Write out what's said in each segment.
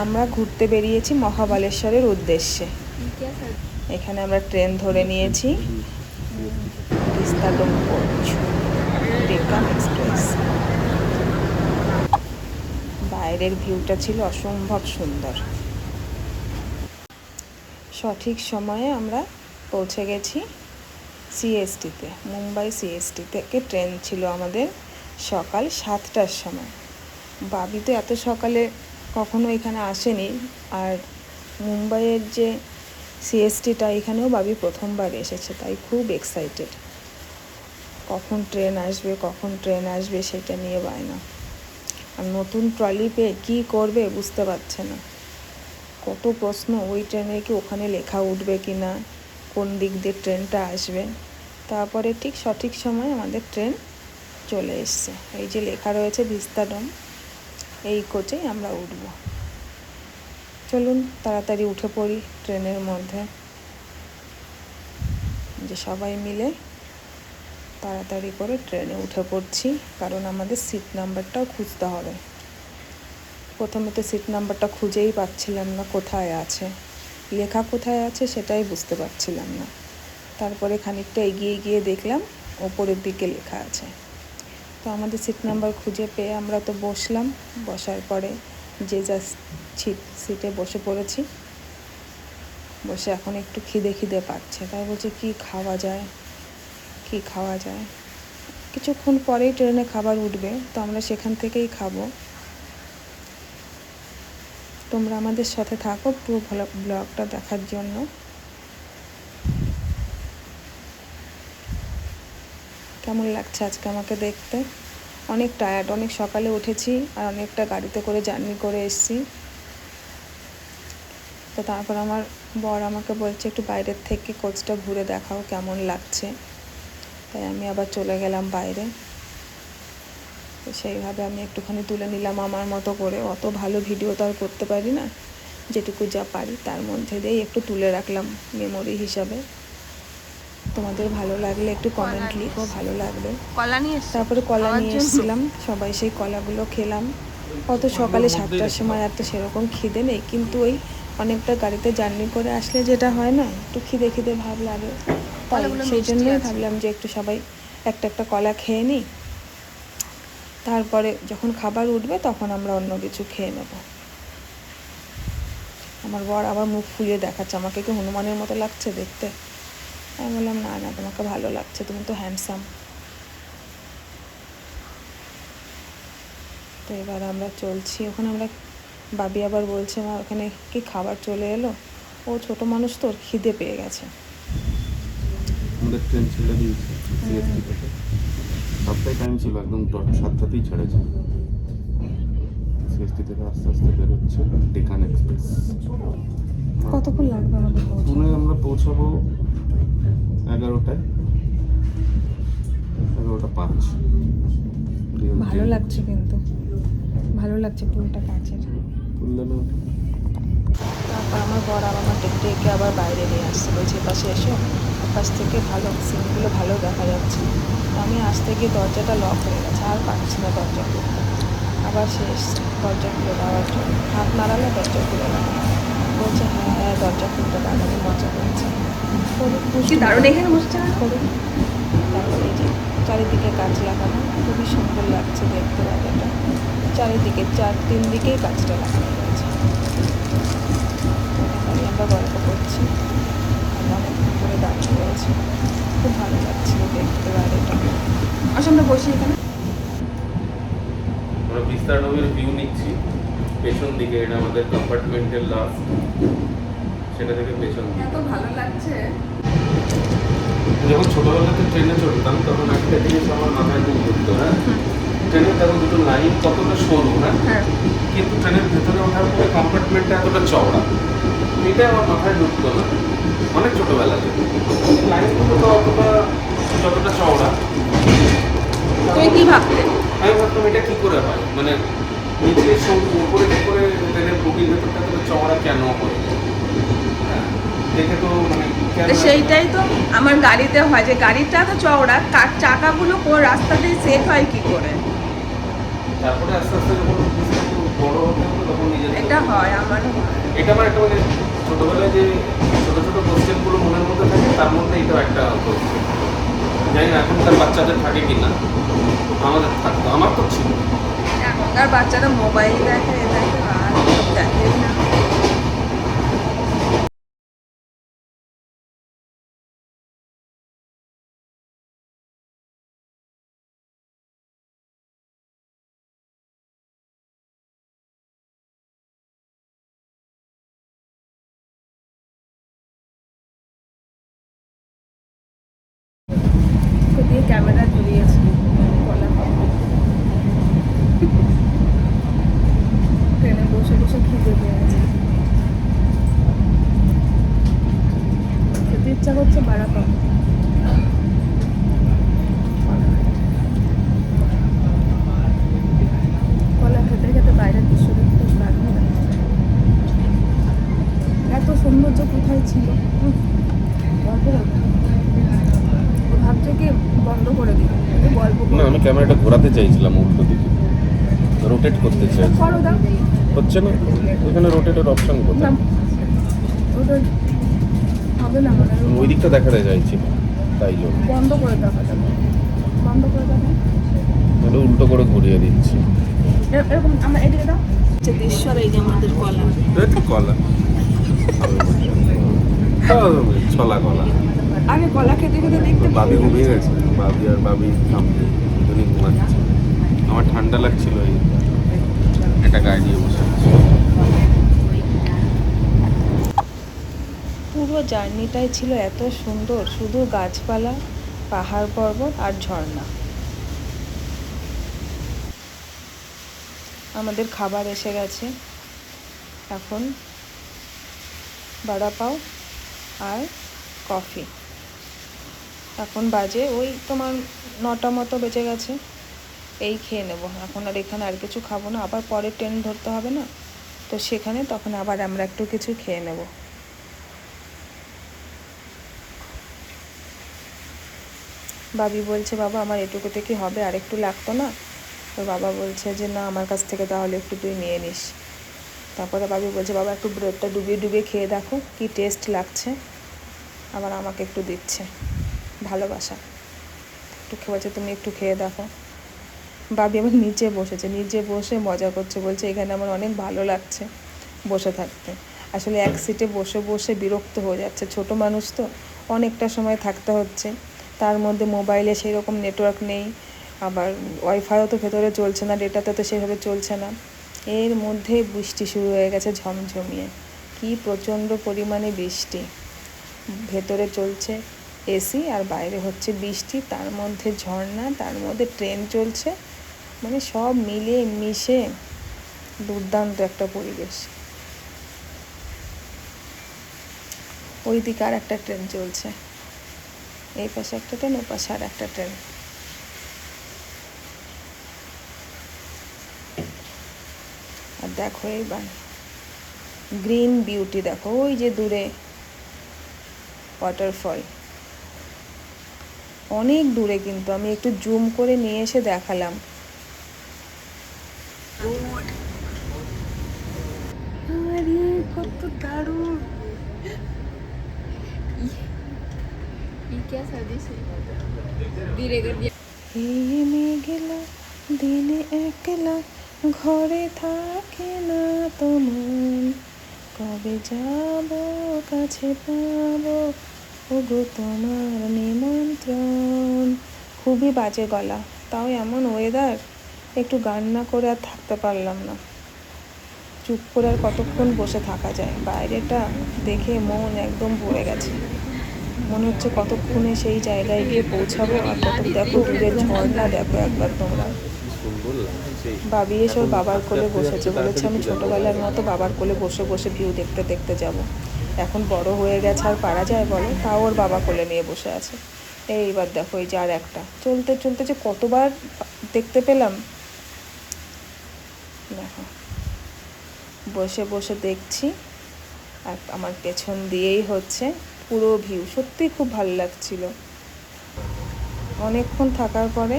আমরা ঘুরতে বেরিয়েছি মহাবালেশ্বরের উদ্দেশ্যে। এখানে আমরা ট্রেন ধরে নিয়েছি, তিস্তা কোচ ডেকান এক্সপ্রেস। বাইরের ভিউটা ছিল অসম্ভব সুন্দর। সঠিক সময়ে আমরা পৌঁছে গেছি সিএসটিতে। মুম্বাই সিএসটি থেকে ট্রেন ছিল আমাদের সকাল 7টার সময়। বাবি তো এত সকালে কখনো এখানে আসেনি, আর মুম্বাইয়ের যে সিএসটিটা এখানেও বাবি প্রথমবার এসেছে, তাই খুব এক্সাইটেড। কখন ট্রেন আসবে সেটা নিয়ে বায়না। আর নতুন ট্রলি পেয়ে কী করবে বুঝতে পারছে না। কত প্রশ্ন, ওই ট্রেনে কি ওখানে লেখা উঠবে কি না, কোন দিক দিয়ে ট্রেনটা আসবে। তারপরে ঠিক সঠিক সময় আমাদের ট্রেন চলে এসছে। এই যে লেখা রয়েছে ভিস্তাডোম, এই কোচেই আমরা উঠব। চলুন তাড়াতাড়ি উঠে পড়ি ট্রেনের মধ্যে, যে সবাই মিলে তাড়াতাড়ি করে ট্রেনে উঠে পড়ছি, কারণ আমাদের সিট নাম্বারটাও খুঁজতে হবে। প্রথমে তো সিট নাম্বারটা খুঁজেই পাচ্ছিলাম না, কোথায় আছে লেখা, কোথায় আছে সেটাই বুঝতে পারছিলাম না। তারপরে খানিকটা এগিয়ে গিয়ে দেখলাম ওপরের দিকে লেখা আছে। তো আমাদের সিট নাম্বার খুঁজে পেয়ে আমরা তো বসলাম। বসার পরে যে যা সিটে বসে পড়েছি। বসে এখন একটু খিদে পাচ্ছে, তাই বলছে কি খাওয়া যায়। কিছুক্ষণ পরেই ট্রেনে খাবার উঠবে, তো আমরা সেখান থেকেই খাবো। তোমরা আমাদের সাথে থাকো পুরো ব্লগটা দেখার জন্য। কেমন লাগছে আজকে আমাকে দেখতে? অনেক টায়ার্ড, অনেক সকালে উঠেছি আর অনেকটা গাড়িতে করে জার্নি করে এসেছি। তো তারপর আমার বর আমাকে বলছে একটু বাইরের থেকে কোচটা ঘুরে দেখাও কেমন লাগছে। তাই আমি আবার চলে গেলাম বাইরে। তো সেইভাবে আমি একটুখানি তুলে নিলাম আমার মতো করে। অত ভালো ভিডিও তো আর করতে পারি না, যেটুকু যা পারি তার মধ্যে দিয়েই একটু তুলে রাখলাম মেমোরি হিসাবে। তোমাদের ভালো লাগলে একটু কমেন্ট লিখো, ভালো লাগবে। তারপরে কলা নিয়ে এসেছিলাম, সবাই সেই কলাগুলো খেলাম। অত সকালে 7টার সময় এত সেরকম খিদে নেই, কিন্তু ওই অনেকটা গাড়িতে জার্নি করে আসলে যেটা হয় না, একটু খিদে ভাব লাগে। তাই সেই জন্যই ভাবলাম যে একটু সবাই একটা কলা খেয়ে নিই, তারপরে যখন খাবার উঠবে তখন আমরা অন্য কিছু খেয়ে নেব। আমার বর আবার মুখ ফুলিয়ে দেখাচ্ছে, আমাকে কি হনুমানের মতো লাগছে দেখতে? আমি বললাম না তোমাকে ভালো লাগছে, তুমি তো হ্যান্ডসাম। তো এবার আমরা চলছি। ওখানে আমরা বাবি আবার বলছে মা ওখানে কি খাবার চলে এলো। ও ছোট মানুষ তো, ওর খিদে পেয়ে গেছে। আমাদের ট্রেন ছেড়ে দিয়েছে সিএসটি থেকে, 7টায় টাইম ছিল, একদম 7টাতেই ছেড়েছে। সিএসটি থেকে আস্তে বেরোচ্ছে ডেকান এক্সপ্রেস। কতক্ষণ লাগবে আমাদের? পুনে আমরা পৌঁছাবো 11টায়, 11:05। ভালো লাগছে, কিন্তু ভালো লাগছে পুলটা কাছের। তারপর আমার বর আমার ডেকে আবার বাইরে নিয়ে আসছে, বলছে পাশে এসো, পাশ থেকে ভালো সিনগুলো ভালো দেখা যাচ্ছে। আমি আসতে গিয়ে দরজাটা লক হয়ে গেছে, আর পাচ্ছি না দরজা খুলতে। আবার সে এসছে দরজা খুলে দেওয়ার জন্য, হাত নাড়ালে দরজা খুলে দেওয়া। বলছে হ্যাঁ দরজা খুলতে পারবে, আমি মজা করছি। দারুণ এখানে বসছে করুন। তারপরে এই যে চারিদিকে গাছ লাগানো, খুবই সুন্দর লাগছে দেখতে জায়গাটা। চারিদিকে 3 দিকেই গাছটা লাগানো রয়েছে। আমরা গল্প করছি, আমরা অনেকক্ষণ করে দাঁড়িয়ে রয়েছি, খুব ভালো লাগছিল দেখতে বাইরেটা। আসলে আমরা বসি এখানে, আমরা বিস্তারনগরের ভিউ নিচ্ছি পেছন দিকে। এটা আমাদের কম্পার্টমেন্টের লাস্ট, সেটা থেকে পেছন দিকে এত ভালো লাগছে। যখন ছোটবেলাতে ট্রেনে চড়তাম তখন একটা জিনিস আমার মাথায় খুব ঘুরতো। হ্যাঁ, ট্রেনের দেখো দুটো লাইন কতটা সরু, হ্যাঁ, কিন্তু ট্রেনের ভেতরে ওঠার পরে কম্পার্টমেন্টটা এতটা চওড়া, এটা আমার মাথায় ঢুকতো না অনেক ছোটবেলাতে। লাইনগুলো তো অতটা যতটা চওড়া, তুই কি ভাবতে? আমি ভাবতাম এটা কি করে হয়, মানে নিচে উপরে কি করে ট্রেনের বুকিং ভেতরটা এতটা চওড়া কেন হয়। হ্যাঁ, দেখে তো মানে সেইটাই তো আমার গাড়িতে হয়, যে গাড়িটা তো চওড়া, চাকাগুলো রাস্তাতে সেট হয় কি করে। তারপরে আস্তে যখন বড় হতে হতো তখন এটা হয় আমারও হয়। এটা আমার একটা মানে ছোটবেলায় যে ছোট ছোট কোশ্চেনগুলো মনের মধ্যে থাকে তার মধ্যে এটাও একটা কোশ্চেন। জানি না এখনকার বাচ্চাদের থাকে কিনা, আমাদের থাকতো, আমার তো ছিল। এখনকার বাচ্চারা মোবাইল দেখে আর সব দেখেই না। দিয়ে ক্যামেরা ধরিয়েছি বলা ট্রেনে বসে বসে খিদে পেয়েছে, খেতে ইচ্ছা করছে বাড়া কম। কলা খেতে খেতে বাইরের দৃশ্য দেখতে দারুণ লাগছে। এত সৌন্দর্য কোথায় ছিল। গল্প ভাবছে কি বন্ধ করে দিই, গল্প না, আমি ক্যামেরাটা ঘোরাতে চাইছিলাম উল্টো দিকে, রোটেট করতে চাই, করো দাও, হচ্ছে না। এখানে রোটেটের অপশন কোথায়? ওটা হবে না মনে হয়। ওই দিকটা দেখাতে চাইছি, তাই জন্য বন্ধ করে দাও, বন্ধ করে দাও। ওটা উল্টো করে ঘুরিয়ে দিচ্ছি। এরকম আমরা এদিকে দাও। দৃশ্য আর এই যে আমাদের কলা, কলা ছলা কলা। আগে কলা খেতে খেতে দেখতে বাবি ঘুমিয়ে গেছে, বাবি আর বাবি সামনে দুজনেই ঘুমাচ্ছে। আমার ঠান্ডা লাগছিল, এই একটা গায়ে দিয়ে বসে আছি। পুরো জার্নিটাই ছিল এত সুন্দর, শুধু গাছপালা, পাহাড় পর্বত আর ঝর্ণা। আমাদের খাবার এসে গেছে, এখন বড়া পাও আর কফি। এখন বাজে ওই তোমার 9টা মতো বেজে গেছে, এই খেয়ে নেবো এখন। আর এখানে আর কিছু খাবো না, আবার পরে ট্রেন ধরতে হবে না তো, সেখানে তখন আবার আমরা একটু কিছু খেয়ে নেব। বাবি বলছে বাবা আমার এটুকুতে কি হবে, আর একটু লাগতো না? তো বাবা বলছে যে না, আমার কাছ থেকে তাহলে একটু তুই নিয়ে নিস। তারপরে বাবি বলছে বাবা একটু ব্রেডটা ডুবিয়ে ডুবিয়ে খেয়ে দেখো কি টেস্ট লাগছে। আবার আমাকে একটু দিচ্ছে, ভালোবাসা। একটু খেয়ে বলছে তুমি একটু খেয়ে দেখো। বাবি আবার নিচে বসেছে, নিচে বসে মজা করছে, বলছে এখানে আমার অনেক ভালো লাগছে বসে থাকতে। আসলে এক সিটে বসে বসে বিরক্ত হয়ে যাচ্ছে, ছোট মানুষ তো, অনেকটা সময় থাকতে হচ্ছে। তার মধ্যে মোবাইলে সেই রকম নেটওয়ার্ক নেই, আবার ওয়াইফাইও তো ভেতরে চলছে না, ডেটাতে তো সেভাবে চলছে না। এর মধ্যে বৃষ্টি শুরু হয়ে গেছে ঝমঝমিয়ে, কি প্রচণ্ড পরিমাণে বৃষ্টি। ভেতরে চলছে এসি আর বাইরে হচ্ছে বৃষ্টি, তার মধ্যে ঝর্ণা, তার মধ্যে ট্রেন চলছে, মানে সব মিলে মিশে দুর্দান্ত একটা পরিবেশ। ওই দিকে আর একটা ট্রেন চলছে, এই পাশে একটা ট্রেন, ওই পাশে আর একটা ট্রেন। আর দেখো এইবার গ্রিন বিউটি, দেখো ওই যে দূরে ওয়াটারফল, অনেক দূরে, কিন্তু আমি একটু জুম করে নিয়ে এসে দেখালাম। আরে কত দারুণ! মেঘলা দিনে একলা ঘরে থাকে না তো মন, কবে যাব কাছে পাবো ওগো তোমার নিমন্ত্রণ। খুবই বাজে গলা, তাও এমন ওয়েদার, একটু গান না করে আর থাকতে পারলাম না। চুপ করে আর কতক্ষণ বসে থাকা যায়, বাইরেটা দেখে মন একদম ভরে গেছে। মনে হচ্ছে কতক্ষণে সেই জায়গায় গিয়ে পৌঁছাবো। আর কত দেখো দূরে ঝর্ণা, দেখো একবার তোমরা। বাবি এসে ওর বাবার কোলে বসেছে, বলেছে আমি ছোটোবেলার মতো বাবার কোলে বসে বসে ভিউ দেখতে দেখতে যাব। এখন বড় হয়ে গেছে, আর পারা যায় বলো? তাও ওর বাবা কোলে নিয়ে বসে আছে। এইবার দেখো এই যে আর একটা, চলতে চলতে যে কতবার দেখতে পেলাম। দেখো বসে বসে দেখছি, আর আমার পেছন দিয়েই হচ্ছে পুরো ভিউ। সত্যিই খুব ভালো লাগছিল। অনেকক্ষণ থাকার পরে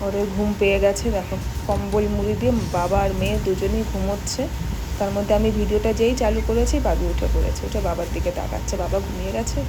ওর ঘুম পেয়ে গেছে, দেখো কম্বল মুড়ি দিয়ে বাবা আর মেয়ে দুজনেই ঘুমোচ্ছে। তার মধ্যে আমি ভিডিওটা যেই চালু করেছি বাবি উঠে পড়েছে, উঠে বাবার দিকে তাকাচ্ছে, বাবা ঘুমিয়ে গেছে।